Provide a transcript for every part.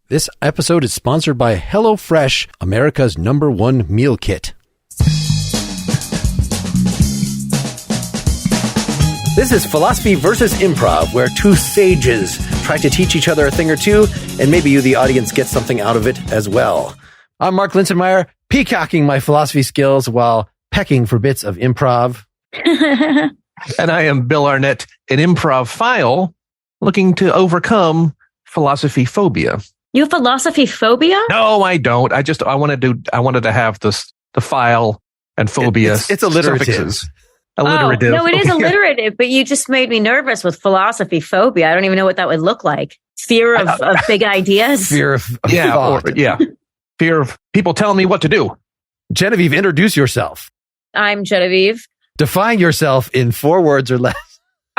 This episode is sponsored by HelloFresh, America's #1 meal kit. This is Philosophy versus Improv, where two sages try to teach each other a thing or two, and maybe you, the audience, get something out of it as well. I'm Mark Linsenmeyer, peacocking my philosophy skills while pecking for bits of improv. And I am Bill Arnett, an improv file looking to overcome philosophy phobia. You have philosophy phobia? No, I don't. I wanted to have the file and phobia. It's alliterative. Suffixes. Alliterative. Oh, no, it is alliterative, but you just made me nervous with philosophy phobia. I don't even know what that would look like. Fear of big ideas? Fear of thought. Fear of people telling me what to do. Genevieve, introduce yourself. I'm Genevieve. Define yourself in 4 words or less.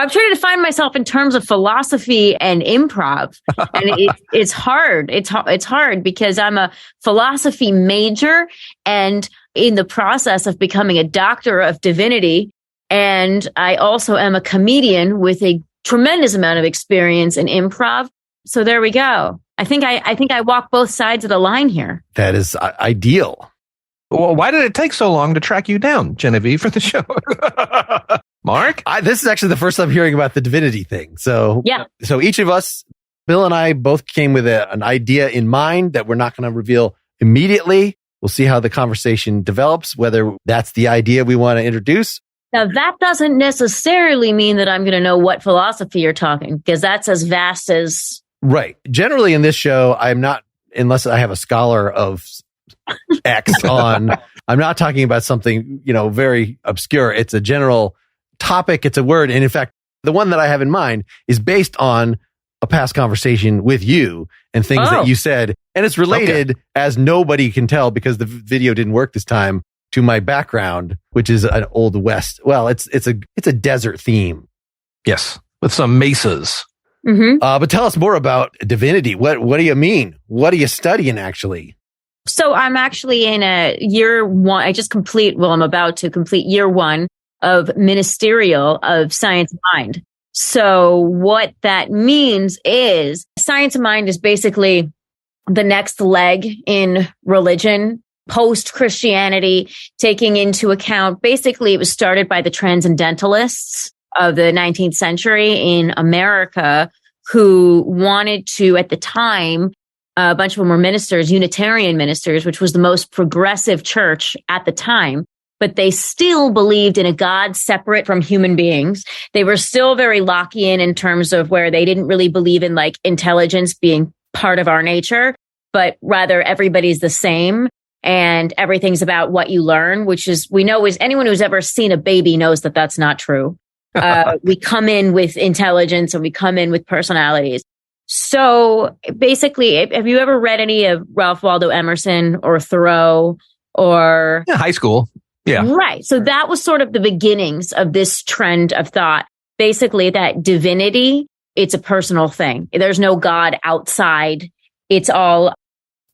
I'm trying to define myself in terms of philosophy and improv. And it's hard. It's hard because I'm a philosophy major and in the process of becoming a doctor of divinity. And I also am a comedian with a tremendous amount of experience in improv. So there we go. I think I walk both sides of the line here. That is ideal. Well, why did it take so long to track you down, Genevieve, for the show? Mark? This is actually the first time hearing about the divinity thing. So, yeah. So each of us, Bill and I, both came with an idea in mind that we're not going to reveal immediately. We'll see how the conversation develops, whether that's the idea we want to introduce. Now, that doesn't necessarily mean that I'm going to know what philosophy you're talking, because that's as vast as... Right. Generally in this show, I'm not, unless I have a scholar of X on, I'm not talking about something, very obscure. It's a general topic. It's a word. And in fact, the one that I have in mind is based on a past conversation with you and things that you said. And it's related, as nobody can tell because the video didn't work this time, to my background, which is an Old West. Well, it's a desert theme. Yes. With some mesas. Mm-hmm. But tell us more about divinity. What do you mean? What are you studying actually? So I'm actually in a year one. I'm about to complete year one of ministerial of science of mind. So what that means is science of mind is basically the next leg in religion, post-Christianity, taking into account, basically it was started by the transcendentalists of the 19th century in America who wanted to, at the time, a bunch of them were ministers, Unitarian ministers, which was the most progressive church at the time. But they still believed in a God separate from human beings. They were still very Lockean in terms of where they didn't really believe in like intelligence being part of our nature, but rather everybody's the same and everything's about what you learn, which is, we know, is anyone who's ever seen a baby knows that that's not true. We come in with intelligence and we come in with personalities. So basically, have you ever read any of Ralph Waldo Emerson or Thoreau or... Yeah, high school. Yeah. Right. So that was sort of the beginnings of this trend of thought. Basically, that divinity, it's a personal thing. There's no God outside. It's all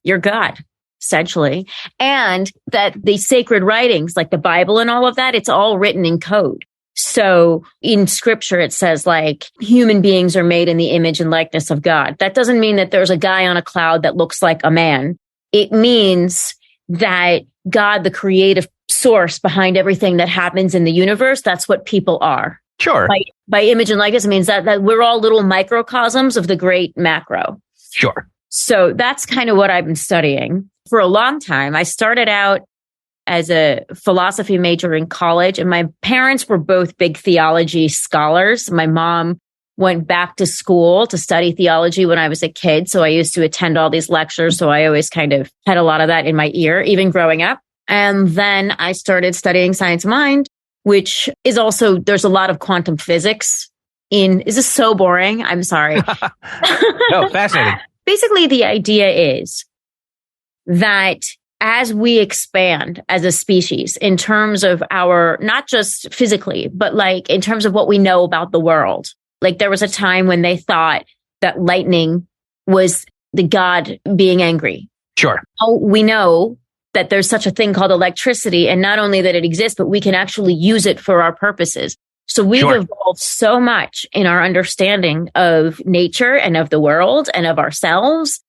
your God, essentially. And that the sacred writings, like the Bible and all of that, it's all written in code. So in scripture, it says like human beings are made in the image and likeness of God. That doesn't mean that there's a guy on a cloud that looks like a man. It means that God, the creative source behind everything that happens in the universe, that's what people are. Sure. By image and likeness, it means that we're all little microcosms of the great macro. Sure. So that's kind of what I've been studying for a long time. I started out as a philosophy major in college, and my parents were both big theology scholars. My mom went back to school to study theology when I was a kid. So I used to attend all these lectures. So I always kind of had a lot of that in my ear, even growing up. And then I started studying science of mind, which is also, there's a lot of quantum physics in, is this so boring? I'm sorry. No, fascinating. Basically, the idea is that as we expand as a species in terms of our, not just physically, but like in terms of what we know about the world, like there was a time when they thought that lightning was the God being angry. Sure. Now we know that there's such a thing called electricity, and not only that it exists, but we can actually use it for our purposes. So we've evolved so much in our understanding of nature and of the world and of ourselves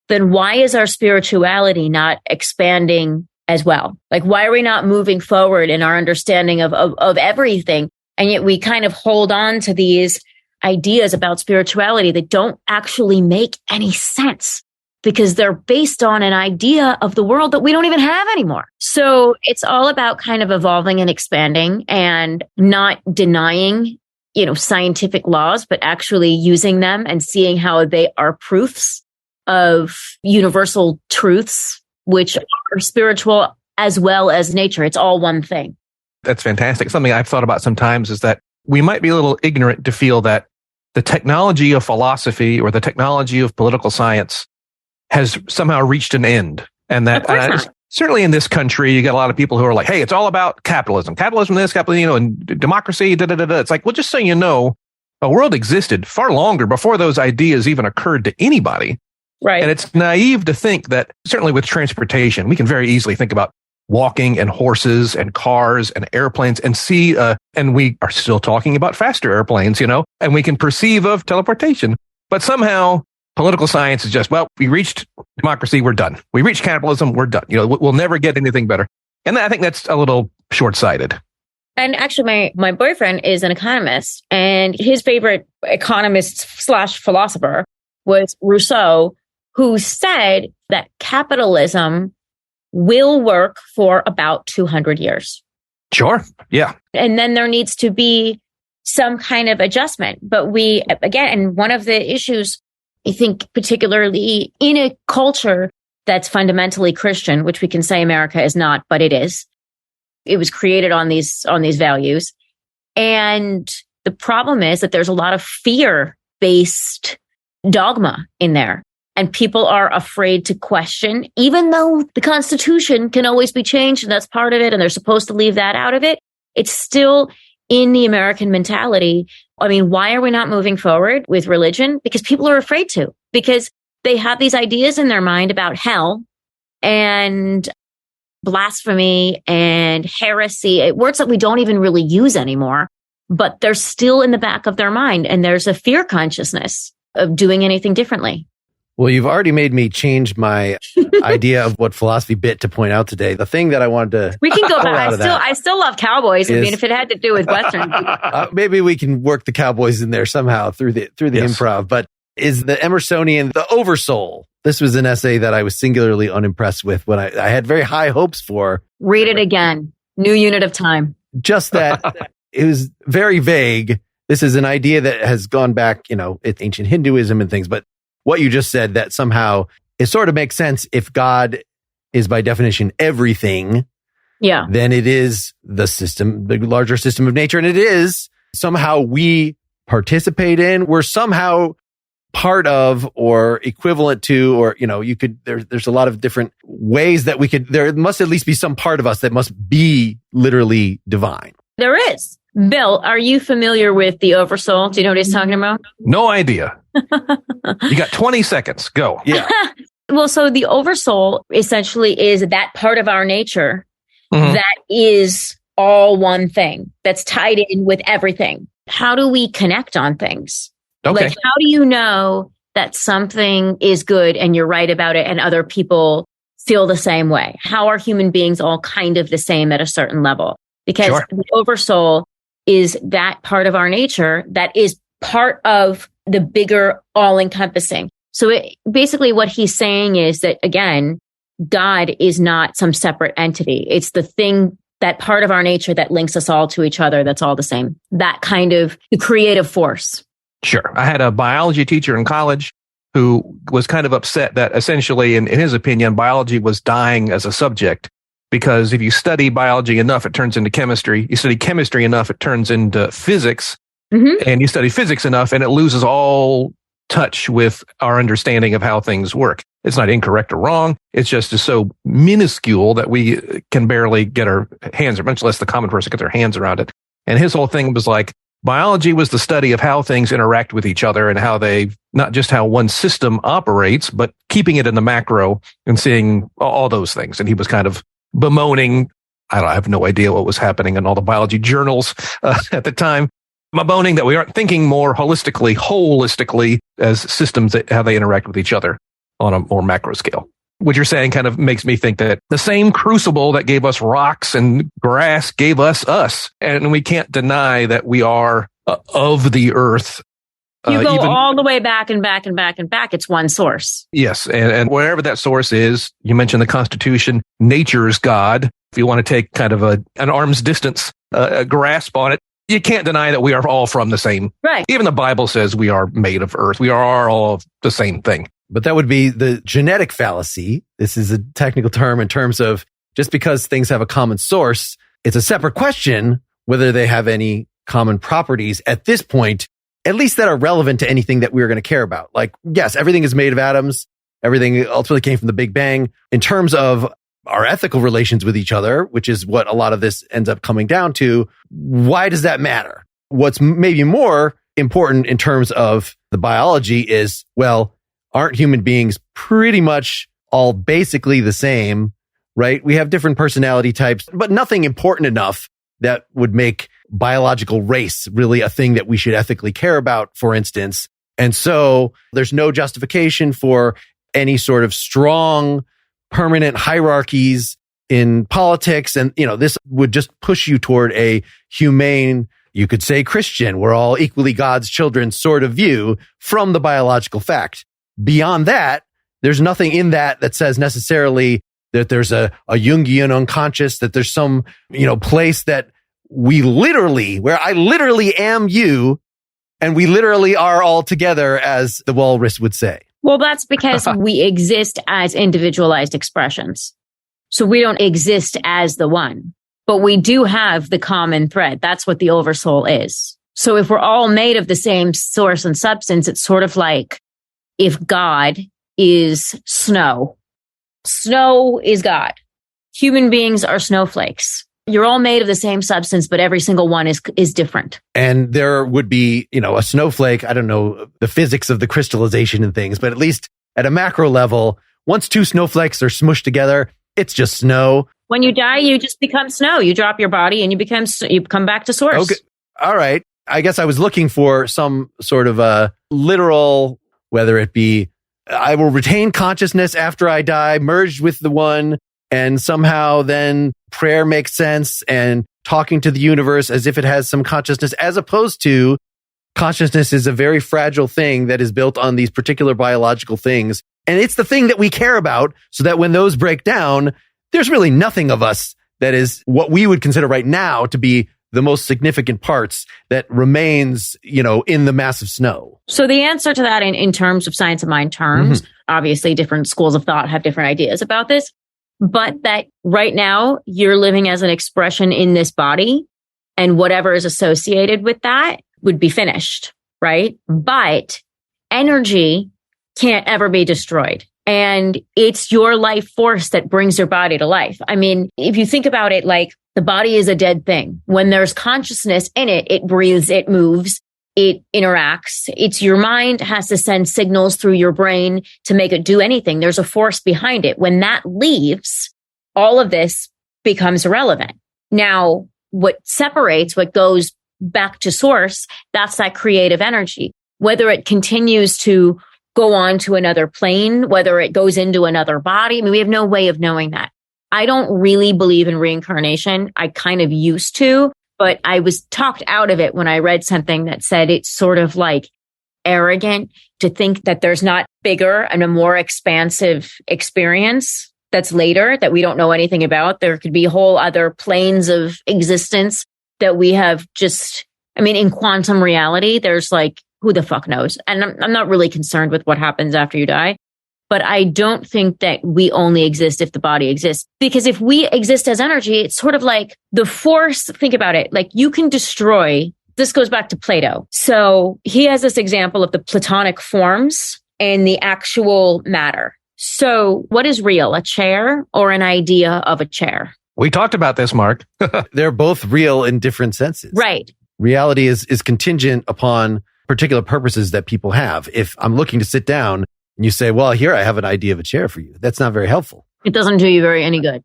then why is our spirituality not expanding as well? Like, why are we not moving forward in our understanding of everything? And yet we kind of hold on to these ideas about spirituality that don't actually make any sense because they're based on an idea of the world that we don't even have anymore. So it's all about kind of evolving and expanding and not denying, scientific laws, but actually using them and seeing how they are proofs of universal truths, which are spiritual as well as nature. It's all one thing. That's fantastic. Something I've thought about sometimes is that we might be a little ignorant to feel that the technology of philosophy or the technology of political science has somehow reached an end. And that certainly in this country, you get a lot of people who are like, hey, it's all about capitalism, this, capitalism, and democracy, It's like, well, just so you know, a world existed far longer before those ideas even occurred to anybody. Right. And it's naive to think that, certainly with transportation, we can very easily think about walking and horses and cars and airplanes and see, and we are still talking about faster airplanes, and we can perceive of teleportation. But somehow political science is just, well, we reached democracy, we're done. We reached capitalism, we're done. We'll never get anything better. And I think that's a little short-sighted. And actually, my boyfriend is an economist, and his favorite economist/philosopher was Rousseau, who said that capitalism will work for about 200 years. Sure. Yeah. And then there needs to be some kind of adjustment. But and one of the issues, I think, particularly in a culture that's fundamentally Christian, which we can say America is not, but it is. It was created on these values. And the problem is that there's a lot of fear-based dogma in there. And people are afraid to question, even though the Constitution can always be changed and that's part of it, and they're supposed to leave that out of it. It's still in the American mentality. I mean, why are we not moving forward with religion? Because people are afraid to, because they have these ideas in their mind about hell and blasphemy and heresy, words that we don't even really use anymore, but they're still in the back of their mind. And there's a fear consciousness of doing anything differently. Well, you've already made me change my idea of what philosophy bit to point out today. The thing that I wanted to we can go back. I still love cowboys. I mean, if it had to do with Western, maybe we can work the cowboys in there somehow through the yes. Improv. But is the Emersonian the Oversoul? This was an essay that I was singularly unimpressed with when I had very high hopes for. Read it again. New unit of time. Just that it was very vague. This is an idea that has gone back, it's ancient Hinduism and things, but what you just said, that somehow it sort of makes sense if God is by definition everything. Yeah. Then it is the system, the larger system of nature. And it is somehow we participate in, we're somehow part of or equivalent to, or, there's a lot of different ways that there must at least be some part of us that must be literally divine. There is. Bill, are you familiar with the Oversoul? Do you know what he's talking about? No idea. You got 20 seconds. Go. Yeah. Well, so the Oversoul essentially is that part of our nature that is all one thing, that's tied in with everything. How do we connect on things? Okay. Like, how do you know that something is good and you're right about it and other people feel the same way? How are human beings all kind of the same at a certain level? Because the Oversoul is that part of our nature that is part of the bigger all-encompassing. So basically what he's saying is that, again, God is not some separate entity. It's the thing, that part of our nature that links us all to each other that's all the same. That kind of creative force. Sure. I had a biology teacher in college who was kind of upset that essentially, in his opinion, biology was dying as a subject. Because if you study biology enough, it turns into chemistry. You study chemistry enough, it turns into physics. Mm-hmm. And you study physics enough, and it loses all touch with our understanding of how things work. It's not incorrect or wrong. It's just so minuscule that we can barely get our hands, or much less the common person gets their hands around it. And his whole thing was like, biology was the study of how things interact with each other and how they, not just how one system operates, but keeping it in the macro and seeing all those things. And he was kind of bemoaning, I have no idea what was happening in all the biology journals at the time, bemoaning that we aren't thinking more holistically as systems, how they interact with each other. on a more macro scale. What you're saying kind of makes me think that the same crucible that gave us rocks and grass gave us. And we can't deny that we are of the earth. You go all the way back and back and back and back. It's one source. Yes. And wherever that source is, you mentioned the Constitution, nature's God. If you want to take kind of an arm's distance grasp on it, you can't deny that we are all from the same. Right. Even the Bible says we are made of earth. We are all the same thing. But that would be the genetic fallacy. This is a technical term in terms of just because things have a common source, it's a separate question whether they have any common properties at this point, at least that are relevant to anything that we're going to care about. Like, yes, everything is made of atoms. Everything ultimately came from the Big Bang. In terms of our ethical relations with each other, which is what a lot of this ends up coming down to, why does that matter? What's maybe more important in terms of the biology is, well, aren't human beings pretty much all basically the same, right? We have different personality types, but nothing important enough that would make biological race really a thing that we should ethically care about, for instance. And so there's no justification for any sort of strong, permanent hierarchies in politics. And, this would just push you toward a humane, you could say Christian, we're all equally God's children sort of view from the biological fact. Beyond that, there's nothing in that says necessarily that there's a Jungian unconscious, that there's some, place that where I literally am you and we literally are all together, as the walrus would say. Well, that's because we exist as individualized expressions. So we don't exist as the one, but we do have the common thread. That's what the Oversoul is. So if we're all made of the same source and substance, it's sort of like if God is snow. Snow is God. Human beings are snowflakes. You're all made of the same substance, but every single one is different. And there would be, a snowflake. I don't know the physics of the crystallization and things, but at least at a macro level, once two snowflakes are smushed together, it's just snow. When you die, you just become snow. You drop your body and you come back to source. Okay. All right. I guess I was looking for some sort of a literal, whether it be I will retain consciousness after I die, merged with the one, and somehow then prayer makes sense and talking to the universe as if it has some consciousness, as opposed to consciousness is a very fragile thing that is built on these particular biological things. And it's the thing that we care about, so that when those break down, there's really nothing of us that is what we would consider right now to be the most significant parts that remains, in the massive snow. So the answer to that in terms of science of mind terms, obviously different schools of thought have different ideas about this, but that right now you're living as an expression in this body and whatever is associated with that would be finished, right? But energy can't ever be destroyed. And it's your life force that brings your body to life. I mean, if you think about it, like the body is a dead thing. When there's consciousness in it, it breathes, it moves, it interacts. It's your mind has to send signals through your brain to make it do anything. There's a force behind it. When that leaves, all of this becomes irrelevant. Now, what separates, what goes back to source, that's that creative energy. Whether it continues to go on to another plane, whether it goes into another body. I mean, we have no way of knowing that. I don't really believe in reincarnation. I kind of used to, but I was talked out of it when I read something that said it's sort of like arrogant to think that there's not bigger and a more expansive experience that's later that we don't know anything about. There could be whole other planes of existence that we have in quantum reality, there's like, who the fuck knows? And I'm not really concerned with what happens after you die, but I don't think that we only exist if the body exists. Because if we exist as energy, it's sort of like the force. Think about it. Like you can destroy, this goes back to Plato. So he has this example of the Platonic forms and the actual matter. So what is real, a chair or an idea of a chair? We talked about this, Mark. They're both real in different senses. Right. Reality is contingent upon particular purposes that people have. If I'm looking to sit down and you say, well, here I have an idea of a chair for you, that's not very helpful. It doesn't do you any good.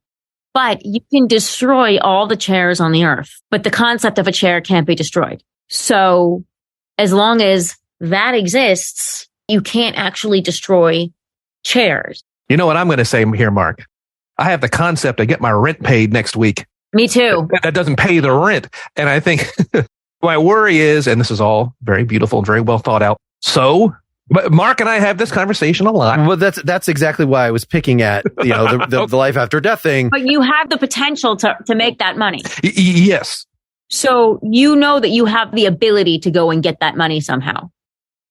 But you can destroy all the chairs on the earth, but the concept of a chair can't be destroyed. So as long as that exists, you can't actually destroy chairs. You know what I'm going to say here, Mark? I have the concept I get my rent paid next week. Me too. That doesn't pay the rent. And I think my worry is, and this is all very beautiful and very well thought out. So, but Mark and I have this conversation a lot. Well, that's exactly why I was picking at, the life after death thing. But you have the potential to make that money. Yes. So you know that you have the ability to go and get that money somehow.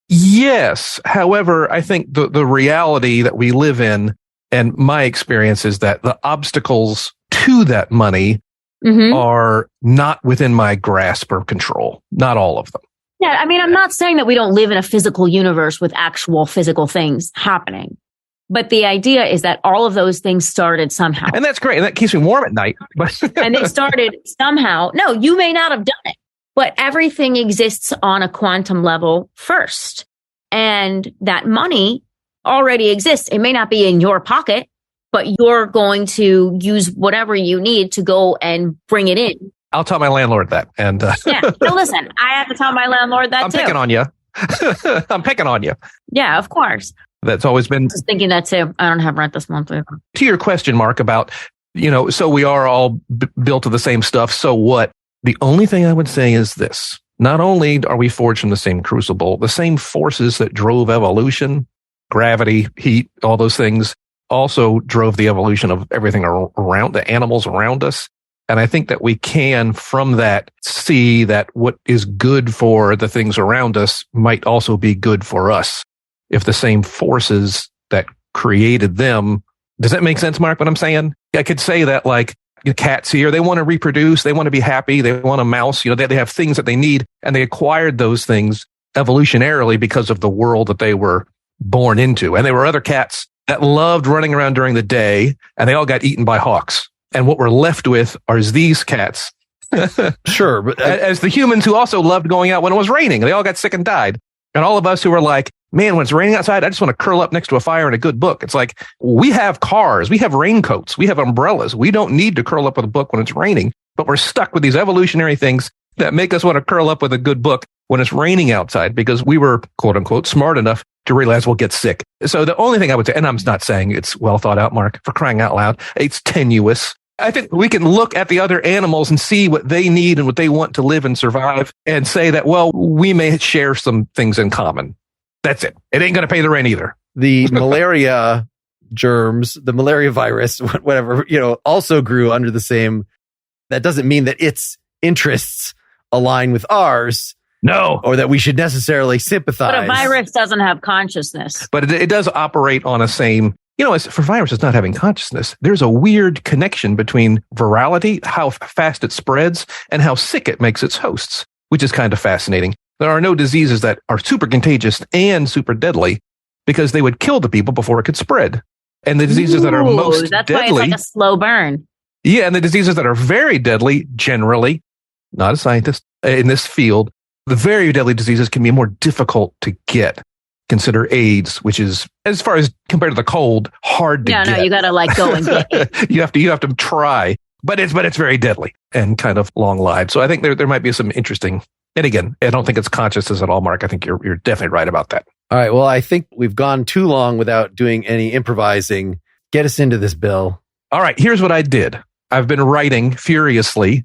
Yes. However, I think the reality that we live in, and my experience is that the obstacles to that money are not within my grasp or control. Not all of them. Yeah. I mean, I'm not saying that we don't live in a physical universe with actual physical things happening. But the idea is that all of those things started somehow. And that's great. And that keeps me warm at night. And they started somehow. No, you may not have done it, but everything exists on a quantum level first. And that money already exists. It may not be in your pocket, but you're going to use whatever you need to go and bring it in. I'll tell my landlord that. And yeah. So listen, I have to tell my landlord that I'm too. picking on you. I'm picking on you. Yeah, of course. That's always been. Just thinking that too. I don't have rent this month. To your question, Mark, about, so we are all built of the same stuff. So what? The only thing I would say is this. Not only are we forged from the same crucible, the same forces that drove evolution, gravity, heat, all those things also drove the evolution of everything around the animals around us. And I think that we can, from that, see that what is good for the things around us might also be good for us. If the same forces that created them, does that make sense, Mark, what I'm saying? I could say that like cats here, they want to reproduce, they want to be happy, they want a mouse, they have things that they need, and they acquired those things evolutionarily because of the world that they were born into. And there were other cats that loved running around during the day, and they all got eaten by hawks. And what we're left with are these cats. Sure. But as the humans who also loved going out when it was raining. They all got sick and died. And all of us who were like, man, when it's raining outside, I just want to curl up next to a fire and a good book. It's like, we have cars, we have raincoats, we have umbrellas. We don't need to curl up with a book when it's raining, but we're stuck with these evolutionary things that make us want to curl up with a good book when it's raining outside because we were, quote unquote, smart enough to realize we'll get sick. So the only thing I would say, and I'm not saying it's well thought out, Mark, for crying out loud, it's tenuous. I think we can look at the other animals and see what they need and what they want to live and survive and say that, well, we may share some things in common. That's it. It ain't going to pay the rent either. The malaria germs, the malaria virus, whatever, also grew under the same. That doesn't mean that its interests align with ours. No. Or that we should necessarily sympathize. But a virus doesn't have consciousness. But it does operate on a same, for viruses not having consciousness, there's a weird connection between virality, how fast it spreads, and how sick it makes its hosts, which is kind of fascinating. There are no diseases that are super contagious and super deadly because they would kill the people before it could spread. And the diseases that are most that's deadly. Why it's like a slow burn. Yeah. And the diseases that are very deadly, generally, not a scientist in this field, the very deadly diseases can be more difficult to get. Consider AIDS, which is, as far as compared to the cold, hard to get. No, you got to go and get it. you have to try, but it's very deadly and kind of long-lived. So I think there might be some interesting. And again, I don't think it's consciousness at all, Mark. I think you're definitely right about that. All right. Well, I think we've gone too long without doing any improvising. Get us into this, Bill. All right. Here's what I did. I've been writing furiously.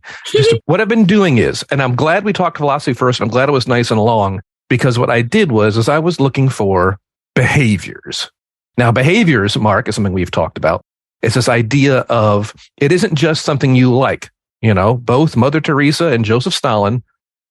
What I've been doing is, and I'm glad we talked philosophy first. I'm glad it was nice and long because what I did was I was looking for behaviors. Now, behaviors, Mark, is something we've talked about. It's this idea of it isn't just something you like. Both Mother Teresa and Joseph Stalin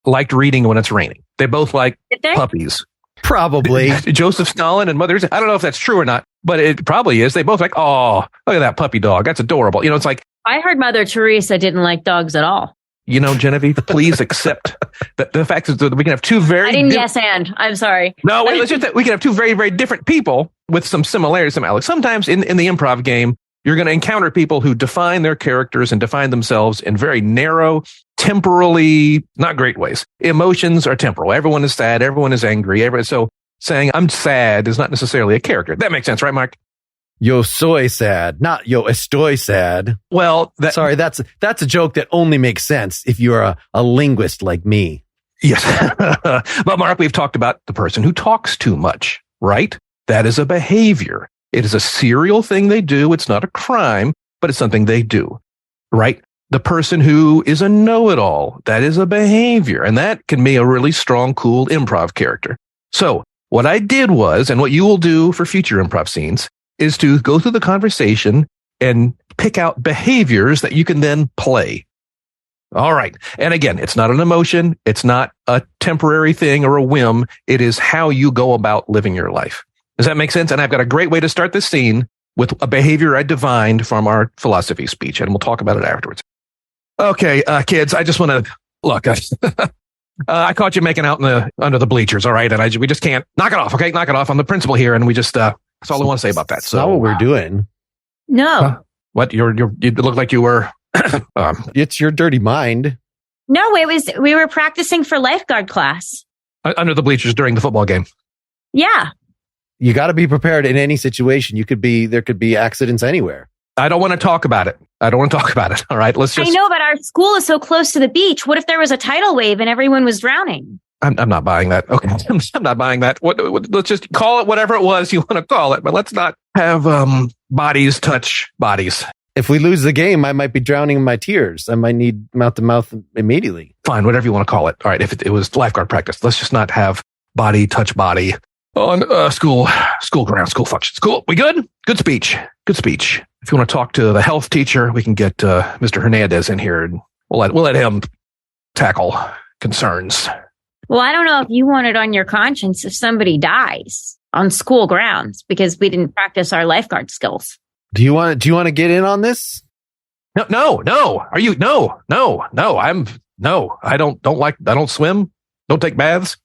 liked reading when it's raining. They both like puppies. Probably. Joseph Stalin and Mother Teresa. I don't know if that's true or not, but it probably is. They both like, oh, look at that puppy dog. That's adorable. It's like. I heard Mother Teresa didn't like dogs at all. Genevieve, please accept that the fact is that we can have two very. I didn't yes and. I'm sorry. No, wait, it's just that we can have two very, very different people with some similarities. Sometimes in the improv game, you're going to encounter people who define their characters and define themselves in very narrow, temporally, not great ways. Emotions are temporal. Everyone is sad. Everyone is angry. So saying I'm sad is not necessarily a character. That makes sense, right, Mark? Yo soy sad, not yo estoy sad. Well, sorry, that's a joke that only makes sense if you're a linguist like me. Yes. But Mark, we've talked about the person who talks too much, right? That is a behavior. It is a serial thing they do. It's not a crime, but it's something they do, right? The person who is a know-it-all, that is a behavior, and that can be a really strong, cool improv character. So what I did was, and what you will do for future improv scenes, is to go through the conversation and pick out behaviors that you can then play. All right. And again, it's not an emotion. It's not a temporary thing or a whim. It is how you go about living your life. Does that make sense? And I've got a great way to start this scene with a behavior I divined from our philosophy speech, and we'll talk about it afterwards. Okay, kids, I just want to look. I caught you making out under the bleachers. All right. And we just can't knock it off. Okay. Knock it off. I'm the principal here. And we just, that's all I want to say about that. That's not what we're doing. No. What? You look like you were. It's your dirty mind. No, we were practicing for lifeguard class. Under the bleachers during the football game. Yeah. You got to be prepared in any situation. There could be accidents anywhere. I don't want to talk about it. All right. Let's just. I know, but our school is so close to the beach. What if there was a tidal wave and everyone was drowning? I'm not buying that. Okay. I'm not buying that. Let's just call it whatever it was you want to call it, but let's not have bodies touch bodies. If we lose the game, I might be drowning in my tears. I might need mouth to mouth immediately. Fine, whatever you want to call it. All right, if it was lifeguard practice, let's just not have body touch body on school ground, school functions. Cool. We good? Good speech. If you want to talk to the health teacher, we can get Mr. Hernandez in here, and we'll let him tackle concerns. Well, I don't know if you want it on your conscience if somebody dies on school grounds because we didn't practice our lifeguard skills. Do you want to get in on this? No. Are you? No. I don't swim. Don't take baths.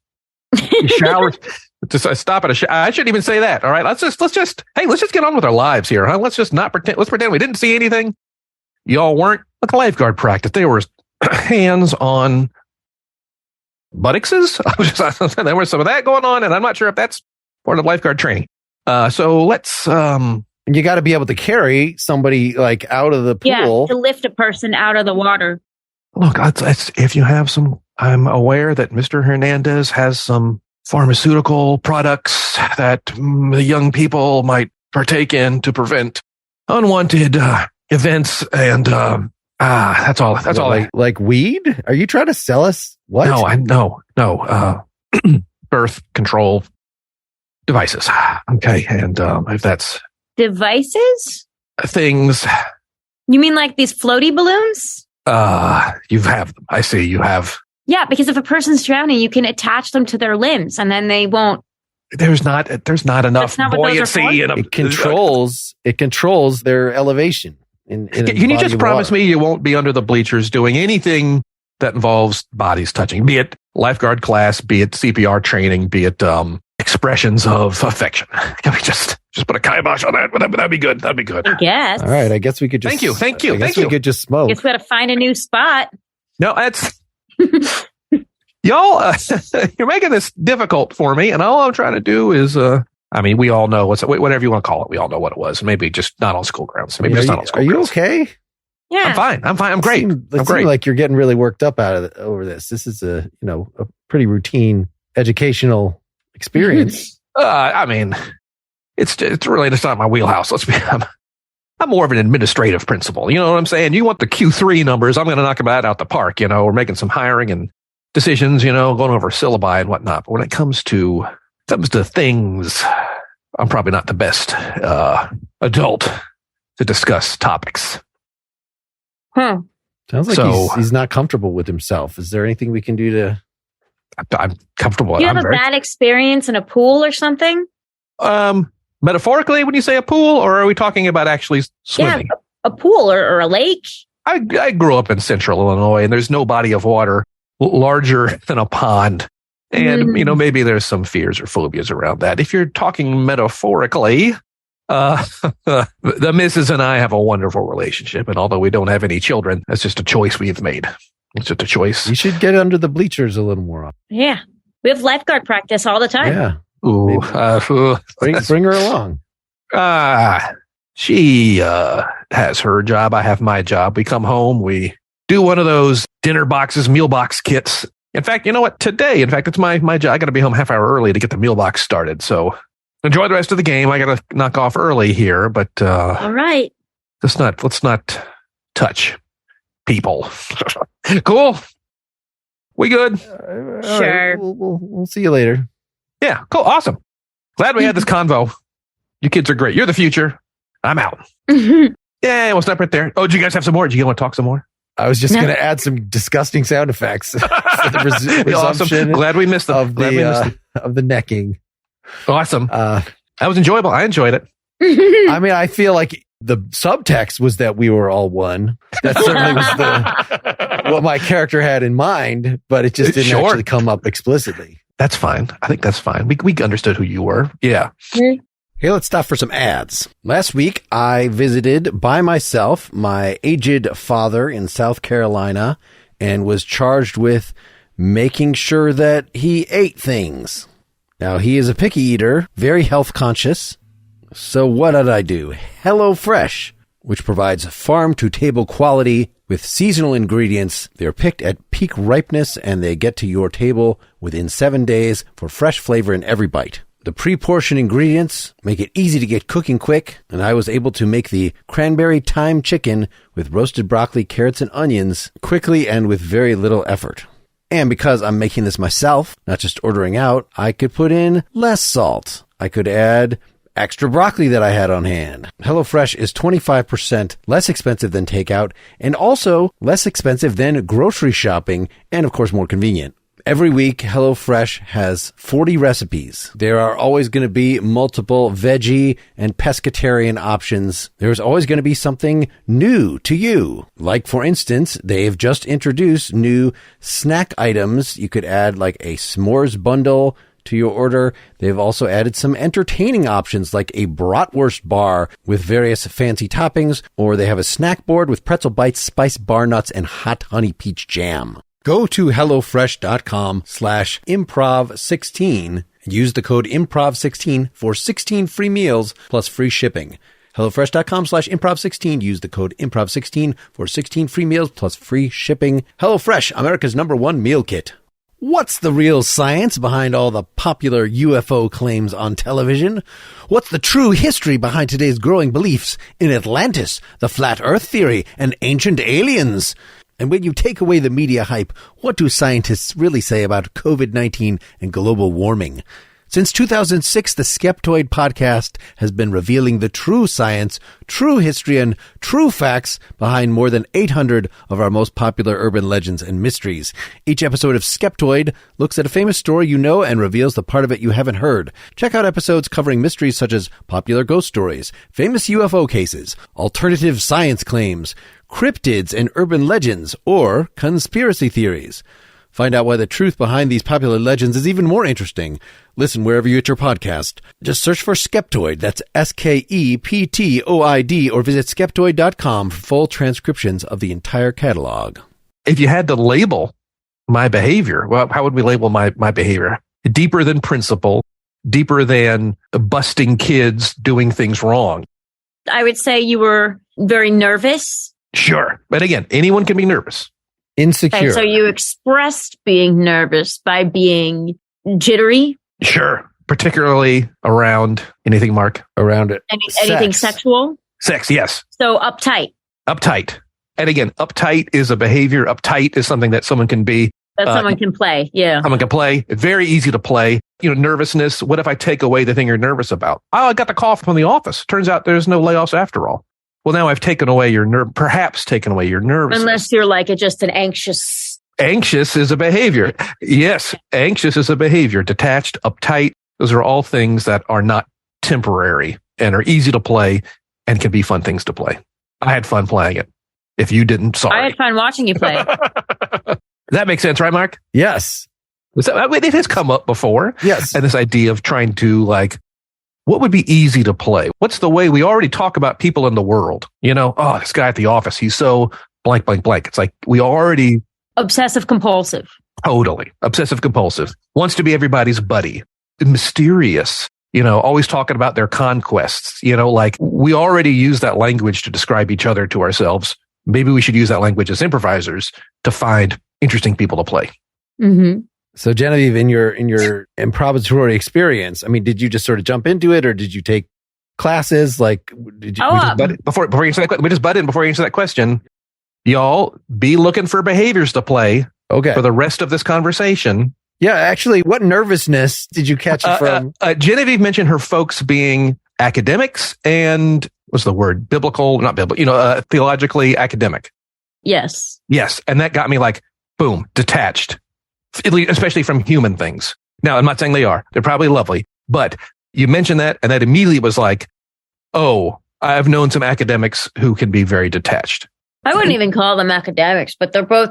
Shower. Just stop at a shower. I shouldn't even say that. All right. Let's just get on with our lives here. Huh? Let's just not pretend. Let's pretend we didn't see anything. Y'all weren't at lifeguard practice. There were hands on buttocks. There was some of that going on, and I'm not sure if that's part of lifeguard training. So let's. You got to be able to carry somebody like out of the pool. Yeah, to lift a person out of the water. Look, if you have some, I'm aware that Mr. Hernandez has some pharmaceutical products that the young people might partake in to prevent unwanted events. And that's all. That's all. Like weed? Are you trying to sell us what? No. Birth control devices. Okay, and if that's. Devices? Things. You mean like these floaty balloons? You have them. I see you have. Yeah, because if a person's drowning, you can attach them to their limbs and then they won't. There's not enough buoyancy. It controls their elevation. Can you just promise me you won't be under the bleachers doing anything that involves bodies touching, be it lifeguard class, be it CPR training, be it expressions of affection? Can we just put a kibosh on that? That'd be good. That'd be good. I guess. All right. I guess we could just. Thank you. I guess we could just smoke. Guess we got to find a new spot. No, that's y'all. You're making this difficult for me, and all I'm trying to do is. We all know whatever you want to call it. We all know what it was. Maybe just not on school grounds. Maybe just not on school grounds. Are you okay? Yeah, I'm fine. I'm great. I'm great. Like you're getting really worked up over this. This is a pretty routine educational experience. It's really just not my wheelhouse. I'm more of an administrative principal. You know what I'm saying? You want the Q3 numbers? I'm going to knock that out the park. We're making some hiring and decisions. Going over syllabi and whatnot. But when it comes to things, I'm probably not the best adult to discuss topics. Huh. Sounds like he's not comfortable with himself. Is there anything we can do to? I'm comfortable. Do you have a bad experience in a pool or something? Metaphorically, when you say a pool, or are we talking about actually swimming? Yeah, a pool or a lake. I grew up in central Illinois, and there's no body of water larger than a pond. And, maybe there's some fears or phobias around that. If you're talking metaphorically, the missus and I have a wonderful relationship. And although we don't have any children, that's just a choice we've made. It's just a choice. You should get under the bleachers a little more often. Yeah. We have lifeguard practice all the time. Yeah. Ooh, bring her along. She has her job. I have my job. We come home. We do one of those dinner boxes, meal box kits. In fact, you know what? Today, it's my job. I got to be home half hour early to get the meal box started. So Enjoy the rest of the game. I got to knock off early here, but All right. let's not touch people. Cool. We good? All Sure. right, we'll see you later. Yeah. Cool. Awesome. Glad we had this convo. You kids are great. You're the future. I'm out. Yeah, we'll stop right there. Oh, do you guys have some more? Do you want to talk some more? I was just going to add some disgusting sound effects for the Awesome. resumption Glad we missed them. of the necking. Awesome. That was enjoyable. I enjoyed it. I mean, I feel like the subtext was that we were all one. That certainly was what my character had in mind, but it just didn't actually come up explicitly. That's fine. I think that's fine. We understood who you were. Yeah. Hey, let's stop for some ads. Last week, I visited by myself my aged father in South Carolina and was charged with making sure that he ate things. Now, he is a picky eater, very health conscious. So what did I do? HelloFresh, which provides farm-to-table quality with seasonal ingredients. They're picked at peak ripeness and they get to your table within 7 days for fresh flavor in every bite. The pre-portioned ingredients make it easy to get cooking quick, and I was able to make the cranberry thyme chicken with roasted broccoli, carrots, and onions quickly and with very little effort. And because I'm making this myself, not just ordering out, I could put in less salt. I could add extra broccoli that I had on hand. HelloFresh is 25% less expensive than takeout and also less expensive than grocery shopping and, of course, more convenient. Every week, HelloFresh has 40 recipes. There are always going to be multiple veggie and pescatarian options. There's always going to be something new to you. Like, for instance, they've just introduced new snack items. You could add like a s'mores bundle to your order. They've also added some entertaining options like a bratwurst bar with various fancy toppings, or they have a snack board with pretzel bites, spiced bar nuts, and hot honey peach jam. Go to HelloFresh.com/improv16 and use the code improv16 for 16 free meals plus free shipping. HelloFresh.com/improv16. Use the code improv16 for 16 free meals plus free shipping. HelloFresh, America's #1 meal kit. What's the real science behind all the popular UFO claims on television? What's the true history behind today's growing beliefs in Atlantis, the flat earth theory, and ancient aliens? And when you take away the media hype, what do scientists really say about COVID-19 and global warming? Since 2006, the Skeptoid podcast has been revealing the true science, true history, and true facts behind more than 800 of our most popular urban legends and mysteries. Each episode of Skeptoid looks at a famous story you know and reveals the part of it you haven't heard. Check out episodes covering mysteries such as popular ghost stories, famous UFO cases, alternative science claims, cryptids and urban legends, or conspiracy theories. Find out why the truth behind these popular legends is even more interesting. Listen wherever you get your podcast. Just search for Skeptoid, that's SKEPTOID, or visit Skeptoid.com for full transcriptions of the entire catalog. If you had to label my behavior, well, how would we label my behavior? Deeper than principle, deeper than busting kids doing things wrong. I would say you were very nervous. Sure. But again, anyone can be nervous. Insecure. And so you expressed being nervous by being jittery. Sure. Particularly around anything, Mark? Around it. Anything sexual? Sex, yes. So uptight. Uptight. And again, uptight is a behavior. Uptight is something that someone can be. That someone can play. Yeah. Someone can play. Very easy to play. You know, nervousness. What if I take away the thing you're nervous about? Oh, I got the call from the office. Turns out there's no layoffs after all. Well, now I've taken away perhaps taken away your nervousness. Unless you're like just an anxious. Anxious is a behavior. Yes, anxious is a behavior. Detached, uptight. Those are all things that are not temporary and are easy to play and can be fun things to play. I had fun playing it. If you didn't, sorry. I had fun watching you play. That makes sense, right, Mark? Yes. It has come up before. Yes. And this idea of trying to what would be easy to play? What's the way we already talk about people in the world? You know, oh, this guy at the office, he's so blank, blank, blank. It's like we already. Obsessive compulsive. Totally. Obsessive compulsive. Wants to be everybody's buddy. Mysterious. You know, always talking about their conquests. You know, like we already use that language to describe each other to ourselves. Maybe we should use that language as improvisers to find interesting people to play. Mm-hmm. So Genevieve, in your improvisatory experience, I mean, did you just sort of jump into it, or did you take classes? Like, did you? Before you answer that, we just butt in before you answer that question. Y'all be looking for behaviors to play. Okay. For the rest of this conversation. Yeah, actually, what nervousness did you catch it from? Genevieve mentioned her folks being academics and what's the word? Not biblical, theologically academic. Yes. Yes. And that got me like, boom, detached, especially from human things. Now, I'm not saying they are. They're probably lovely. But you mentioned that, and that immediately was like, oh, I've known some academics who can be very detached. I wouldn't even call them academics, but they're both,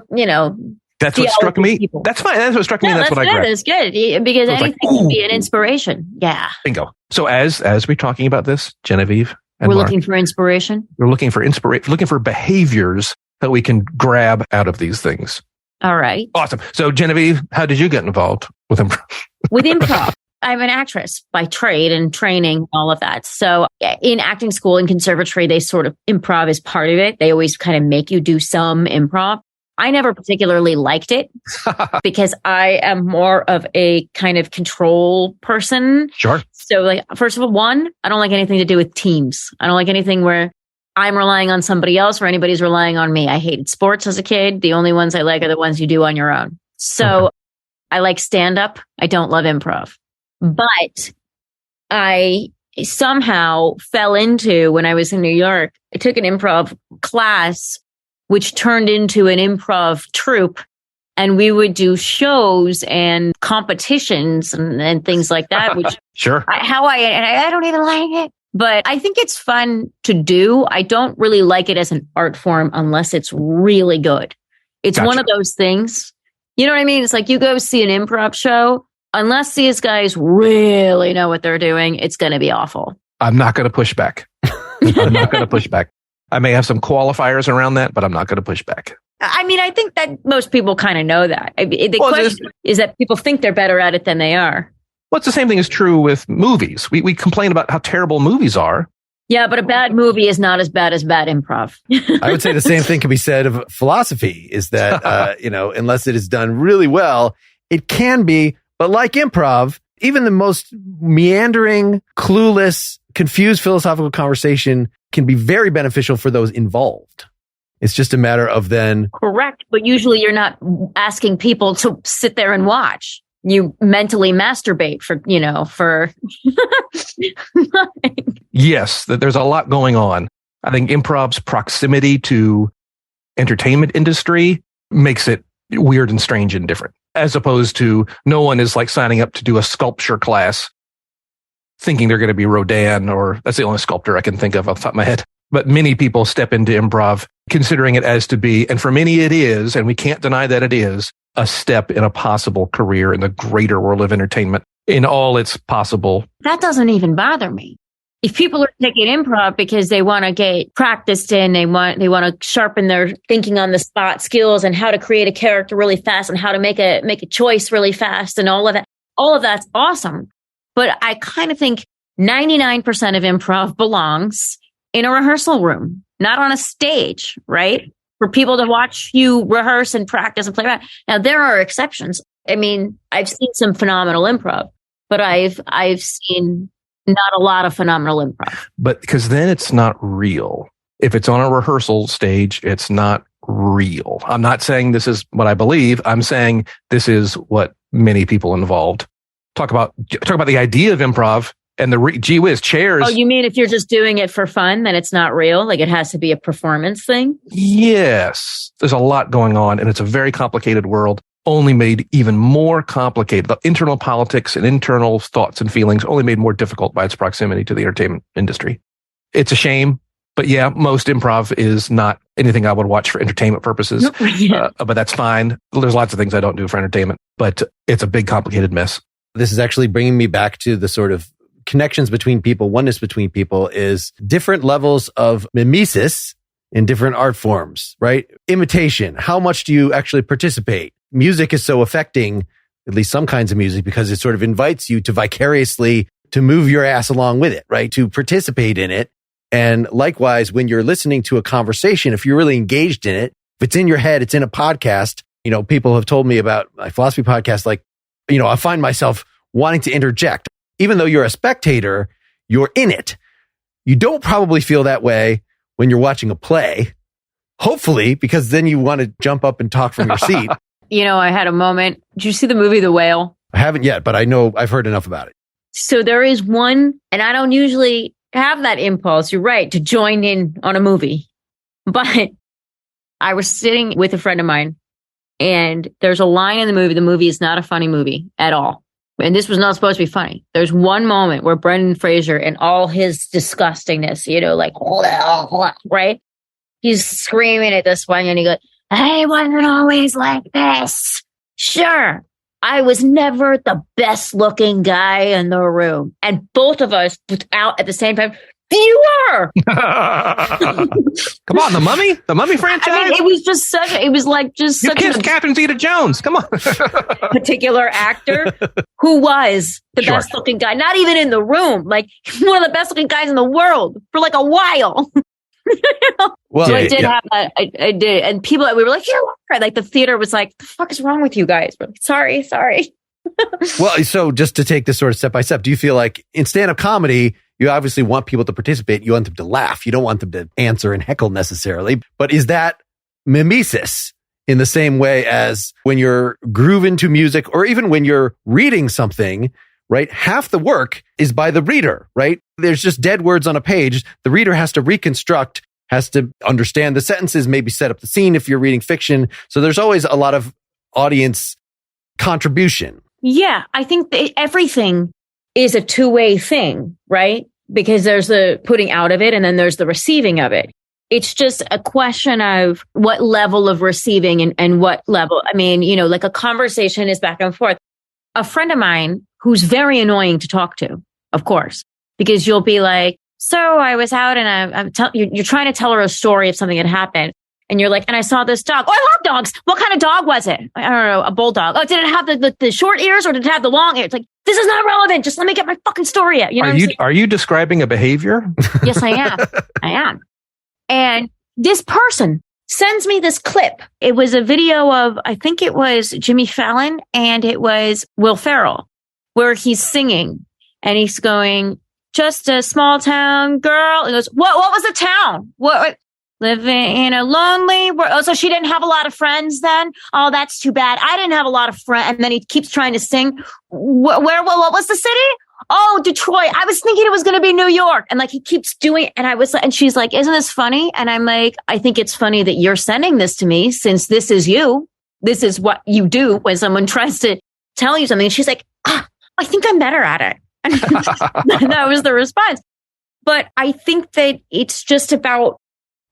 that's what struck me. People. That's fine. That's what struck me. That's what I grabbed. That's good because anything can be an inspiration. Yeah. Bingo. So as we're talking about this, Genevieve, and we're Mark, looking for inspiration. We're looking for looking for behaviors that we can grab out of these things. All right. Awesome. So Genevieve, how did you get involved with improv? With improv. I'm an actress by trade and training, all of that. So in acting school and conservatory, they sort of improv is part of it. They always kind of make you do some improv. I never particularly liked it because I am more of a kind of control person. Sure. So like, first of all, I don't like anything to do with teams. I don't like anything where I'm relying on somebody else or anybody's relying on me. I hated sports as a kid. The only ones I like are the ones you do on your own. So I like stand up. I don't love improv, but I somehow fell into, when I was in New York, I took an improv class which turned into an improv troupe. And we would do shows and competitions and things like that, which sure. I don't even like it, but I think it's fun to do. I don't really like it as an art form unless it's really good. It's one of those things. You know what I mean? It's like you go see an improv show, unless these guys really know what they're doing, it's going to be awful. I'm not going to push back. I may have some qualifiers around that, but I'm not going to push back. I mean, I think that most people kind of know that. The question is that people think they're better at it than they are. Well, it's the same thing is true with movies. We complain about how terrible movies are. Yeah, but a bad movie is not as bad as bad improv. I would say the same thing can be said of philosophy, is that, unless it is done really well, it can be, but like improv, even the most meandering, clueless, confused philosophical conversation can be very beneficial for those involved. It's just a matter of then. Correct. But usually you're not asking people to sit there and watch. You mentally masturbate for. Yes, there's a lot going on. I think improv's proximity to entertainment industry makes it weird and strange and different, as opposed to no one is like signing up to do a sculpture class thinking they're going to be Rodin, or that's the only sculptor I can think of off the top of my head. But many people step into improv considering it as to be, and for many it is, and we can't deny that it is, a step in a possible career in the greater world of entertainment in all its possible. That doesn't even bother me. If people are taking improv because they want to get practiced in, they want to sharpen their thinking on the spot skills and how to create a character really fast and how to make a choice really fast and all of that's awesome. But I kind of think 99% of improv belongs in a rehearsal room, not on a stage, right? For people to watch you rehearse and practice and play around. Now, there are exceptions. I mean, I've seen some phenomenal improv, but I've seen not a lot of phenomenal improv. But because then it's not real. If it's on a rehearsal stage, it's not real. I'm not saying this is what I believe. I'm saying this is what many people involved talk about the idea of improv and the gee whiz chairs. Oh, you mean if you're just doing it for fun, then it's not real? Like it has to be a performance thing? Yes. There's a lot going on and it's a very complicated world, only made even more complicated. The internal politics and internal thoughts and feelings only made more difficult by its proximity to the entertainment industry. It's a shame, but yeah, most improv is not anything I would watch for entertainment purposes, but that's fine. There's lots of things I don't do for entertainment, but it's a big complicated mess. This is actually bringing me back to the sort of connections between people, oneness between people is different levels of mimesis in different art forms, right? Imitation. How much do you actually participate? Music is so affecting, at least some kinds of music, because it sort of invites you to vicariously to move your ass along with it, right? To participate in it. And likewise, when you're listening to a conversation, if you're really engaged in it, if it's in your head, it's in a podcast, people have told me about my philosophy podcast, like I find myself wanting to interject. Even though you're a spectator, you're in it. You don't probably feel that way when you're watching a play. Hopefully, because then you want to jump up and talk from your seat. I had a moment. Did you see the movie The Whale? I haven't yet, but I know I've heard enough about it. So there is one, and I don't usually have that impulse, you're right, to join in on a movie. But I was sitting with a friend of mine, and there's a line in the movie. The movie is not a funny movie at all. And this was not supposed to be funny. There's one moment where Brendan Fraser, and all his disgustingness, right? He's screaming at this one, and he goes, "I wasn't always like this." Sure, I was never the best looking guy in the room. And both of us put out at the same time, "You are." Come on, the Mummy franchise. I mean, it was just You such kissed a Catherine Zeta-Jones. Come on. particular actor who was the Sure. best looking guy, not even in the room, like one of the best looking guys in the world for like a while. Well, So I did have that. I did. And people, we were like, "You are." Like the theater was like, "The fuck is wrong with you guys?" We're like, sorry. Well, so just to take this sort of step by step, do you feel like in stand-up comedy, you obviously want people to participate, you want them to laugh, you don't want them to answer and heckle necessarily, but is that mimesis in the same way as when you're grooving to music, or even when you're reading something, right? Half the work is by the reader, right? There's just dead words on a page. The reader has to reconstruct, has to understand the sentences, maybe set up the scene if you're reading fiction. So there's always a lot of audience contribution. Yeah, I think everything is a two-way thing, right? Because there's the putting out of it, and then there's the receiving of it. It's just a question of what level of receiving and what level. I mean, like a conversation is back and forth. A friend of mine who's very annoying to talk to, of course, because you'll be like, "So I was out and you're trying to tell her a story of something that happened. And you're like, "And I saw this dog. Oh, I love dogs. What kind of dog was it?" "I don't know, a bulldog." "Oh, did it have the short ears or did it have the long ears?" It's like, this is not relevant. Just let me get my fucking story out. Are you describing a behavior? Yes, I am. I am. And this person sends me this clip. It was a video of, I think it was Jimmy Fallon, and it was Will Ferrell, where he's singing and he's going, "Just a small town girl." And he goes, What was the town? What? "Living in a lonely world." "Oh, so she didn't have a lot of friends then? Oh, that's too bad. I didn't have a lot of friends." And then he keeps trying to sing. What was the city? "Oh, Detroit. I was thinking it was going to be New York." And like, he keeps doing, and she's like, "Isn't this funny?" And I'm like, "I think it's funny that you're sending this to me, since this is you. This is what you do when someone tries to tell you something." And she's like, "I think I'm better at it." And that was the response. But I think that it's just about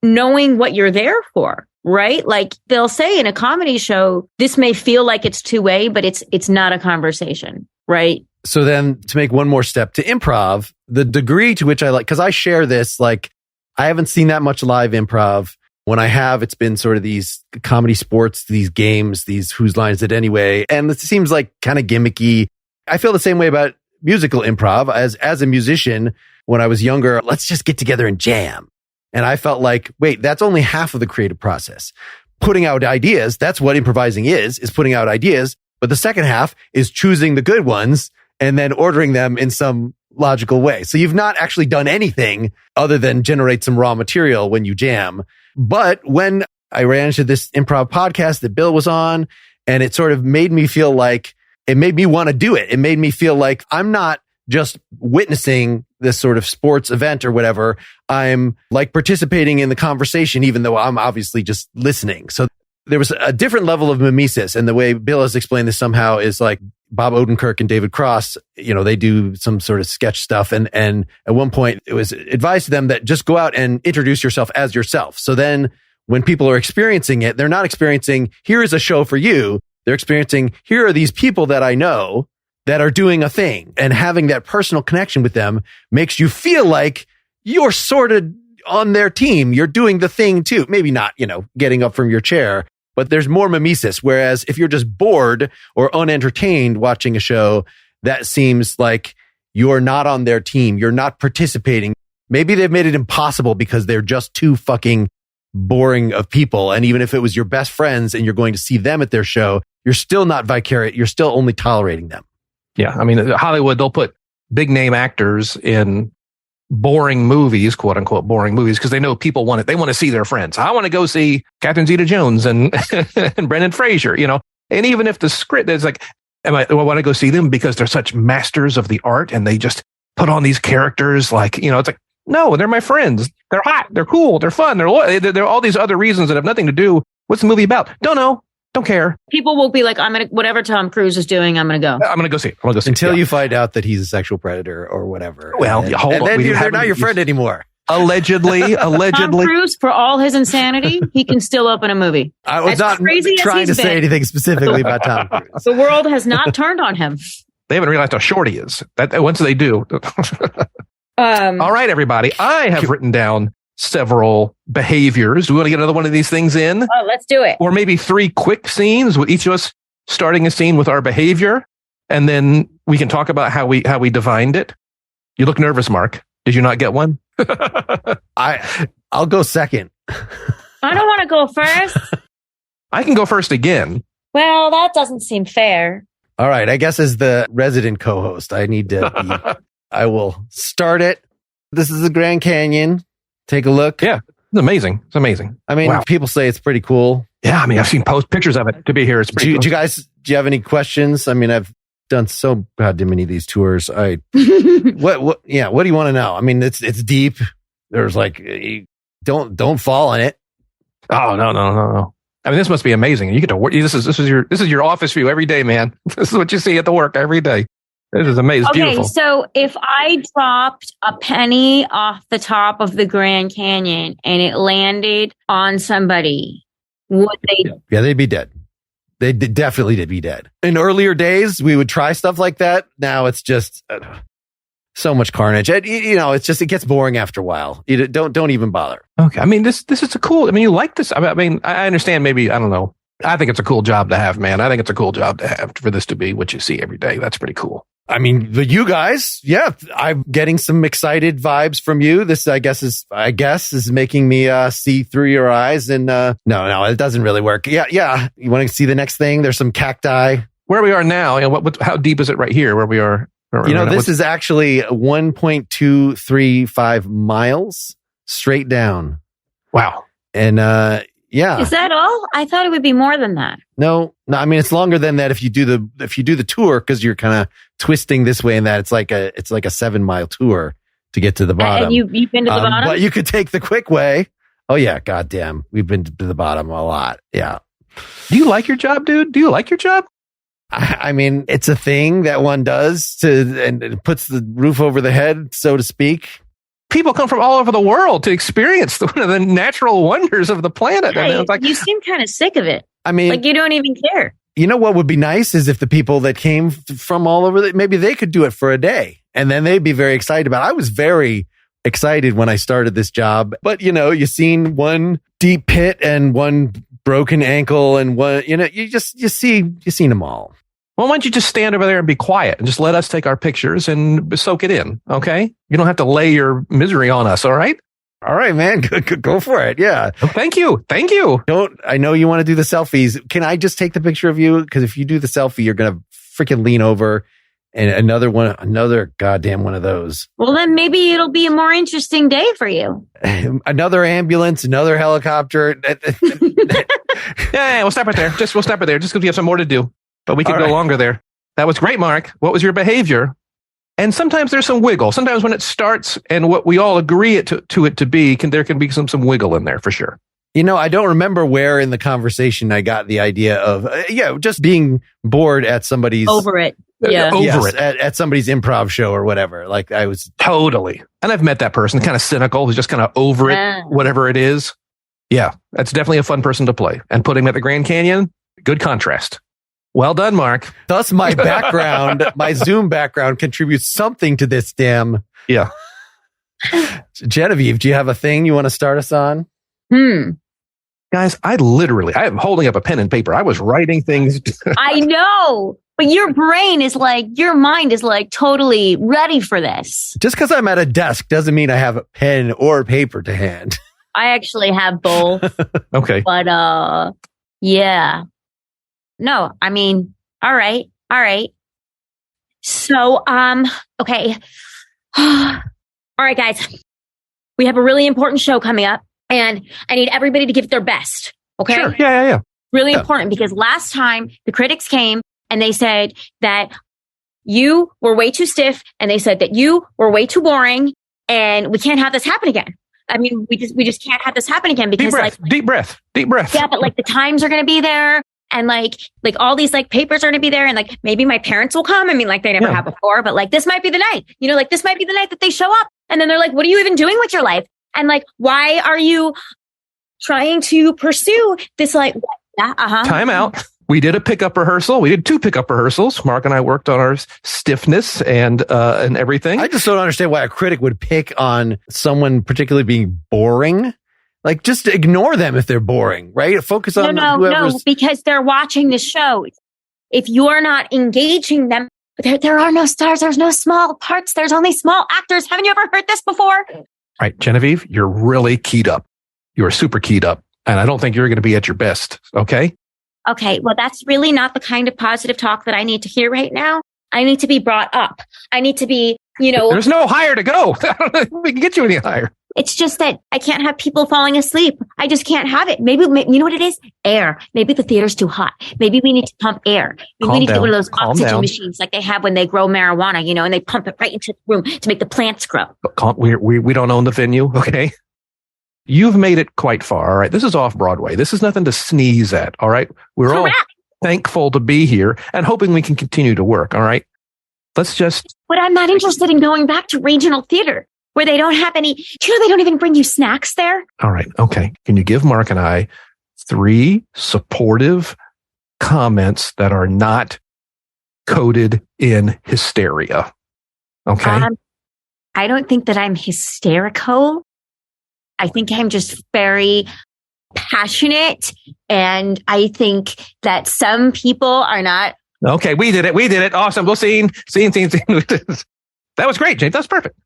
knowing what you're there for, right? Like they'll say in a comedy show, this may feel like it's two-way, but it's not a conversation, right? So then to make one more step to improv, the degree to which I like, because I share this, like I haven't seen that much live improv. When I have, it's been sort of these comedy sports, these games, these whose line is it anyway? And it seems like kind of gimmicky. I feel the same way about musical improv as a musician. When I was younger, let's just get together and jam. And I felt like, wait, that's only half of the creative process. Putting out ideas, that's what improvising is putting out ideas. But the second half is choosing the good ones and then ordering them in some logical way. So you've not actually done anything other than generate some raw material when you jam. But when I ran into this improv podcast that Bill was on, and it sort of made me feel like, it made me want to do it. It made me feel like I'm not just witnessing this sort of sports event or whatever. I'm like participating in the conversation, even though I'm obviously just listening. So there was a different level of mimesis. And the way Bill has explained this somehow is like Bob Odenkirk and David Cross, they do some sort of sketch stuff. And at one point it was advised to them that just go out and introduce yourself as yourself. So then when people are experiencing it, they're not experiencing, here is a show for you. They're experiencing, here are these people that I know that are doing a thing, and having that personal connection with them makes you feel like you're sort of on their team. You're doing the thing too. Maybe not, getting up from your chair, but there's more mimesis. Whereas if you're just bored or unentertained watching a show, that seems like you're not on their team. You're not participating. Maybe they've made it impossible because they're just too fucking boring of people. And even if it was your best friends and you're going to see them at their show, you're still not vicarious. You're still only tolerating them. Yeah. I mean, Hollywood, they'll put big name actors in boring movies, quote unquote, boring movies, because they know people want it. They want to see their friends. I want to go see Catherine Zeta-Jones and, and Brendan Fraser, you know, and even if the script is like, I want to go see them because they're such masters of the art and they just put on these characters like, you know, it's like, no, they're my friends. They're hot. They're cool. They're fun. They're all these other reasons that have nothing to do. What's the movie about? Don't know. Don't care. People will be like, whatever Tom Cruise is doing, I'm going to go. I'm going to go see it. Until you find out that he's a sexual predator or whatever. Well, and then they're not your friend anymore. Allegedly. Tom Cruise, for all his insanity, he can still open a movie. I was not trying to say anything specifically about Tom Cruise. The world has not turned on him. They haven't realized how short he is. Once they do. All right, everybody. I have written down several behaviors. Do we want to get another one of these things in? Oh, let's do it. Or maybe 3 quick scenes with each of us starting a scene with our behavior. And then we can talk about how we defined it. You look nervous, Mark. Did you not get one? I'll go second. I don't want to go first. I can go first again. Well, that doesn't seem fair. All right. I guess as the resident co-host, I need to I will start it. This is the Grand Canyon. Take a look. Yeah. It's amazing. It's amazing. I mean, people say it's pretty cool. Yeah. I mean, I've seen pictures of it to be here. It's pretty cool. Do you have any questions? I mean, I've done so goddamn many of these tours. What do you want to know? I mean, it's deep. There's like, don't fall in it. Oh, no. I mean, this must be amazing. You get to work. This is your office view every day, man. This is what you see at the work every day. This is amazing. Okay, beautiful. So if I dropped a penny off the top of the Grand Canyon and it landed on somebody, would they? Yeah, they'd be dead. They definitely did be dead. In earlier days, we would try stuff like that. Now it's just so much carnage. It gets boring after a while. You don't even bother. Okay. I mean, this is a cool. I mean, you like this. I mean, I understand. Maybe I don't know. I think it's a cool job to have, man. I think it's a cool job to have for this to be what you see every day. That's pretty cool. I mean, but you guys, yeah, I'm getting some excited vibes from you. This, I guess, is making me see through your eyes. And no, it doesn't really work. Yeah. You want to see the next thing? There's some cacti. Where we are now, you know, how deep is it right here? Where we are? This is actually 1.235 miles straight down. Wow. And yeah. Is that all? I thought it would be more than that. No. I mean, it's longer than that if you do the tour, because you're kind of twisting this way and that. It's like a 7-mile tour to get to the bottom. And you've been to the bottom? But you could take the quick way. Oh yeah, goddamn. We've been to the bottom a lot. Yeah. Do you like your job, dude? Do you like your job? I mean, it's a thing that one does and it puts the roof over the head, so to speak. People come from all over the world to experience one of the natural wonders of the planet. Yeah, and you seem kind of sick of it. I mean, like you don't even care. You know what would be nice is if the people that came from all over, maybe they could do it for a day and then they'd be very excited about it. I was very excited when I started this job, but you seen one deep pit and one broken ankle and one, you seen them all. Well, why don't you just stand over there and be quiet and just let us take our pictures and soak it in, okay? You don't have to lay your misery on us, all right? All right, man. Go for it. Yeah. Oh, thank you. I know you want to do the selfies. Can I just take the picture of you? Because if you do the selfie, you're going to freaking lean over and another goddamn one of those. Well, then maybe it'll be a more interesting day for you. Another ambulance, another helicopter. Yeah, we'll stop right there. We'll stop right there just because we have some more to do. But we could go longer there. That was great, Mark. What was your behavior? And sometimes there's some wiggle. Sometimes when it starts and what we all agree it to be, there can be some wiggle in there for sure. I don't remember where in the conversation I got the idea of, just being bored at somebody's... Over it. Yeah. Over it. At somebody's improv show or whatever. Like I was... Totally. And I've met that person, kind of cynical, who's just kind of over it, whatever it is. Yeah, that's definitely a fun person to play. And put him at the Grand Canyon, good contrast. Well done, Mark. Thus, my background, my Zoom background contributes something to this damn. Yeah. Genevieve, do you have a thing you want to start us on? Guys, I'm holding up a pen and paper. I was writing things. I know, but your mind is like totally ready for this. Just because I'm at a desk doesn't mean I have a pen or paper to hand. I actually have both. Okay. But, yeah. No, I mean, all right. So, okay. All right, guys, we have a really important show coming up and I need everybody to give their best. Okay. Sure. Yeah. Really important because last time the critics came and they said that you were way too stiff and they said that you were way too boring and we can't have this happen again. I mean, we just can't have this happen again because deep breath. Yeah, but like the times are going to be there and like all these like papers are going to be there and like maybe my parents will come. I mean, like they never have before, but like this might be the night, like this might be the night that they show up and then they're like, what are you even doing with your life? And like, why are you trying to pursue this like, Time out. We did a pickup rehearsal. We did 2 pickup rehearsals. Mark and I worked on our stiffness and everything. I just don't understand why a critic would pick on someone particularly being boring. Like, just ignore them if they're boring, right? Focus on whoever's... No, because they're watching the show. If you're not engaging them, there are no stars. There's no small parts. There's only small actors. Haven't you ever heard this before? All right, Genevieve, you're really keyed up. You are super keyed up. And I don't think you're going to be at your best. Okay. Okay, well, that's really not the kind of positive talk that I need to hear right now. I need to be brought up. I need to be, There's no higher to go. We can get you any higher. It's just that I can't have people falling asleep. I just can't have it. Maybe you know what it is? Air. Maybe the theater's too hot. Maybe we need to pump air. Maybe we need to get one of those oxygen machines like they have when they grow marijuana, and they pump it right into the room to make the plants grow. We don't own the venue, okay? You've made it quite far, all right? This is off Broadway. This is nothing to sneeze at, all right? We're all thankful to be here and hoping we can continue to work, all right? Let's just... But I'm not interested in going back to regional theater where they don't have any... they don't even bring you snacks there? All right, okay. Can you give Mark and I 3 supportive comments that are not coded in hysteria? Okay? I don't think that I'm hysterical. I think I'm just very passionate. And I think that some people are not. Okay, we did it. Awesome. We'll see. That was great, James. That's perfect.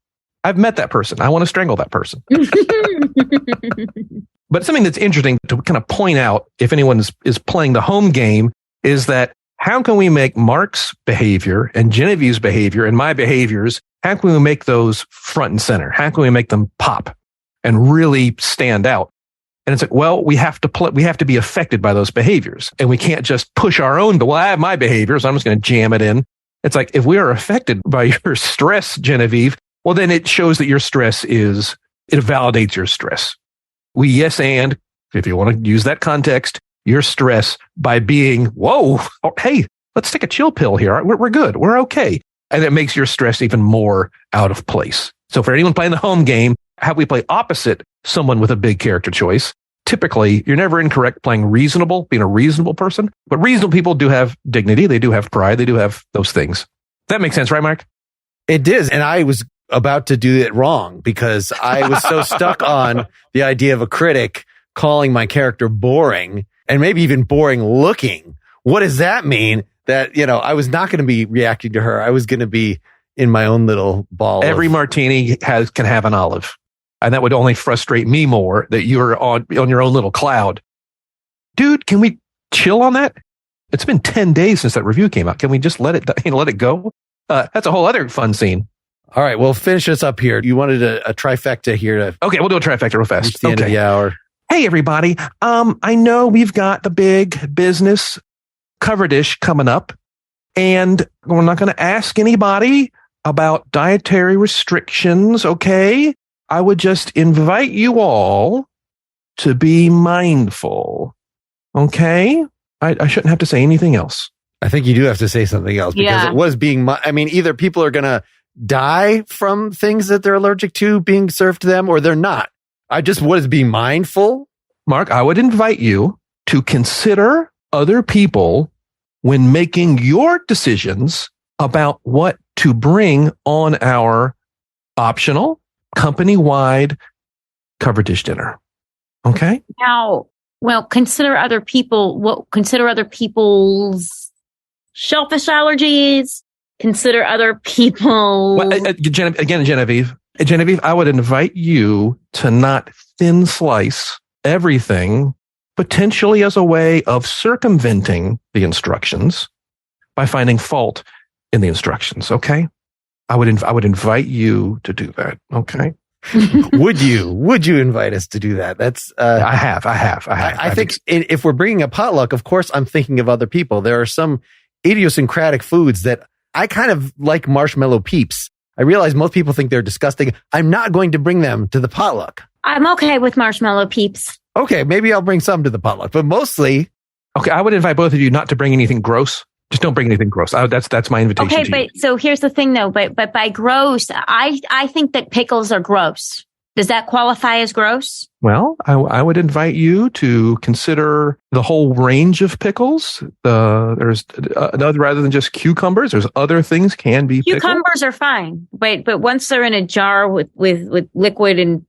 I've met that person. I want to strangle that person. But something that's interesting to kind of point out, if anyone is playing the home game, is that how can we make Mark's behavior and Genevieve's behavior and my behaviors, how can we make those front and center? How can we make them pop and really stand out? And it's like, well, we have to be affected by those behaviors, and we can't just push our own. Well, I have my behaviors, I'm just going to jam it in. It's like, if we are affected by your stress, Genevieve, well, then it shows that your stress it validates your stress. And if you want to use that context, your stress by being, whoa, hey, let's take a chill pill here. We're good. We're okay. And it makes your stress even more out of place. So for anyone playing the home game, how we play opposite someone with a big character choice. Typically, you're never incorrect playing reasonable, being a reasonable person. But reasonable people do have dignity. They do have pride. They do have those things. That makes sense, right, Mark? It does. And I was about to do it wrong because I was so stuck on the idea of a critic calling my character boring and maybe even boring looking. What does that mean? That, I was not going to be reacting to her. I was going to be in my own little ball. Every martini can have an olive. And that would only frustrate me more that you're on your own little cloud. Dude, can we chill on that? It's been 10 days since that review came out. Can we just let it go? That's a whole other fun scene. All right, well, finish us up here. You wanted a trifecta here. Okay, we'll do a trifecta real fast. It's the end of the hour. Hey, everybody. I know we've got the big business cover dish coming up, and we're not going to ask anybody about dietary restrictions, okay? I would just invite you all to be mindful, okay? I shouldn't have to say anything else. I think you do have to say something else because it was either people are going to die from things that they're allergic to being served to them or they're not. What is being mindful? Mark, I would invite you to consider other people when making your decisions about what to bring on our optional company-wide cover dish dinner. Okay? Now, consider other people. Consider other people's shellfish allergies. Consider other people. Genevieve, I would invite you to not thin slice everything potentially as a way of circumventing the instructions by finding fault in the instructions. Okay. I would invite you to do that. Okay. Would you invite us to do that? That's, I have. I think if we're bringing a potluck, of course, I'm thinking of other people. There are some idiosyncratic foods that I kind of like. Marshmallow Peeps. I realize most people think they're disgusting. I'm not going to bring them to the potluck. I'm okay with Marshmallow Peeps. Okay, maybe I'll bring some to the potluck, but mostly. Okay, I would invite both of you not to bring anything gross. Just don't bring anything gross. That's my invitation. Okay, to but you. So here's the thing, though. But by gross, I think that pickles are gross. Does that qualify as gross? Well, I would invite you to consider the whole range of pickles. There's another rather than just cucumbers. There's other things can be. Cucumbers are fine, but once they're in a jar with liquid and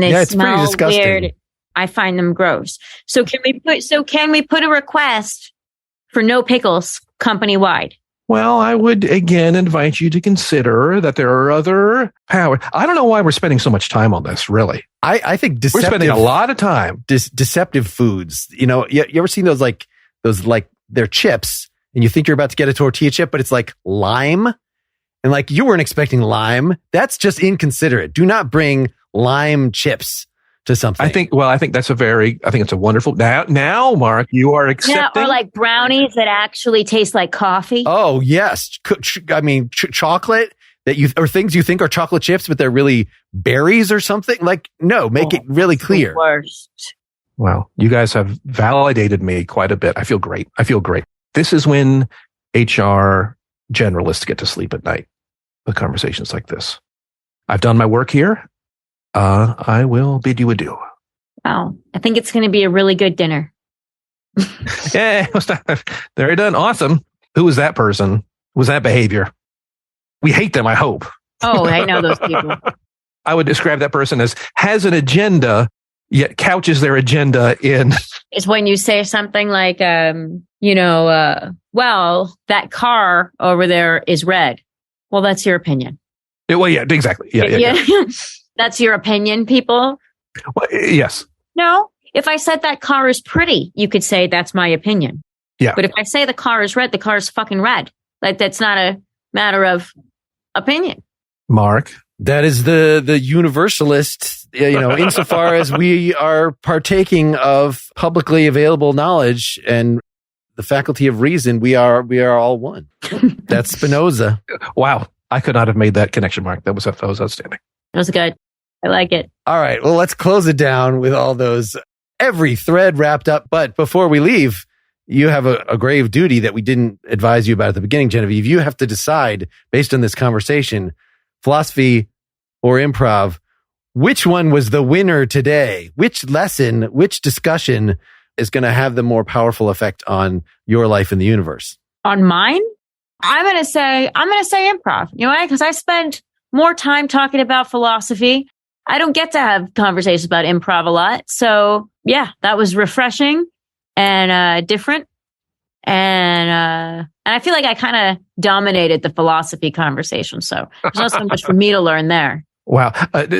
they smell weird, I find them gross. So can we put a request for no pickles company wide? Well, I would again invite you to consider that there are other powers. I don't know why we're spending so much time on this, really. I think we're spending a lot of time. Deceptive foods. You know, you ever seen those they're chips and you think you're about to get a tortilla chip, but it's like lime. And like you weren't expecting lime. That's just inconsiderate. Do not bring lime chips to something. I think it's a wonderful. Now, Mark, you are accepting. Yeah, or like brownies that actually taste like coffee. Oh, yes. Chocolate or things you think are chocolate chips, but they're really berries or something. Like, no, make it really clear. The worst. Wow. You guys have validated me quite a bit. I feel great. This is when HR generalists get to sleep at night with conversations like this. I've done my work here. I will bid you adieu. Wow. I think it's going to be a really good dinner. Yeah, they're done. Awesome. Who was that person? Who was that behavior? We hate them, I hope. Oh, I know those people. I would describe that person as has an agenda, yet couches their agenda in. It's when you say something like, well, that car over there is red. Well, that's your opinion. Well, yeah, exactly. Yeah. That's your opinion, people? Well, yes. No. If I said that car is pretty, you could say that's my opinion. Yeah. But if I say the car is red, the car is fucking red. Like, that's not a matter of opinion. Mark. That is the universalist, insofar as we are partaking of publicly available knowledge and the faculty of reason, we are all one. That's Spinoza. Wow. I could not have made that connection, Mark. That was outstanding. That was good. I like it. All right. Well, let's close it down with all those, every thread wrapped up. But before we leave, you have a grave duty that we didn't advise you about at the beginning, Genevieve. You have to decide, based on this conversation, philosophy or improv, which one was the winner today? Which lesson, which discussion is going to have the more powerful effect on your life in the universe? On mine? I'm going to say improv. You know why? Because I spend more time talking about philosophy. I don't get to have conversations about improv a lot. So yeah, that was refreshing and different. And I feel like I kind of dominated the philosophy conversation. So there's not so much for me to learn there. Wow.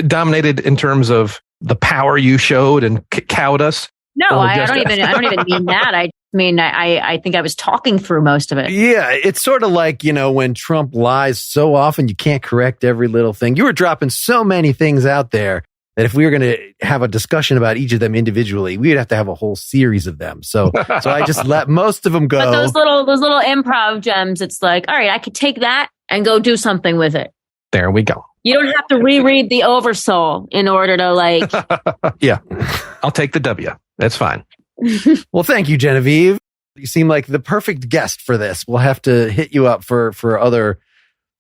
Dominated in terms of the power you showed and cowed us. No, I don't even mean that. I think I was talking through most of it. Yeah, it's sort of like, when Trump lies so often, you can't correct every little thing. You were dropping so many things out there that if we were going to have a discussion about each of them individually, we'd have to have a whole series of them. So I just let most of them go. But those little improv gems, it's like, all right, I could take that and go do something with it. There we go. You don't have to reread the Oversoul in order to Yeah, I'll take the W. That's fine. Well, thank you, Genevieve. You seem like the perfect guest for this. We'll have to hit you up for other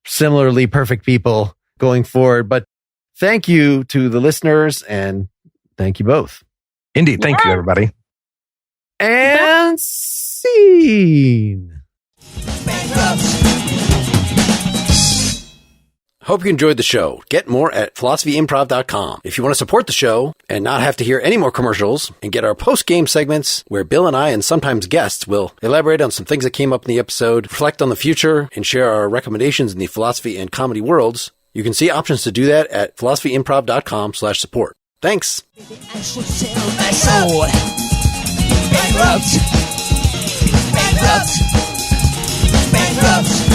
similarly perfect people going forward. But thank you to the listeners and thank you both. Indeed. Thank you, everybody. And scene. Hope you enjoyed the show. Get more at philosophyimprov.com. If you want to support the show and not have to hear any more commercials and get our post-game segments where Bill and I and sometimes guests will elaborate on some things that came up in the episode, reflect on the future, and share our recommendations in the philosophy and comedy worlds, you can see options to do that at philosophyimprov.com/support. Thanks. I should sell my soul. Bankrupt. Bankrupt. Bankrupt.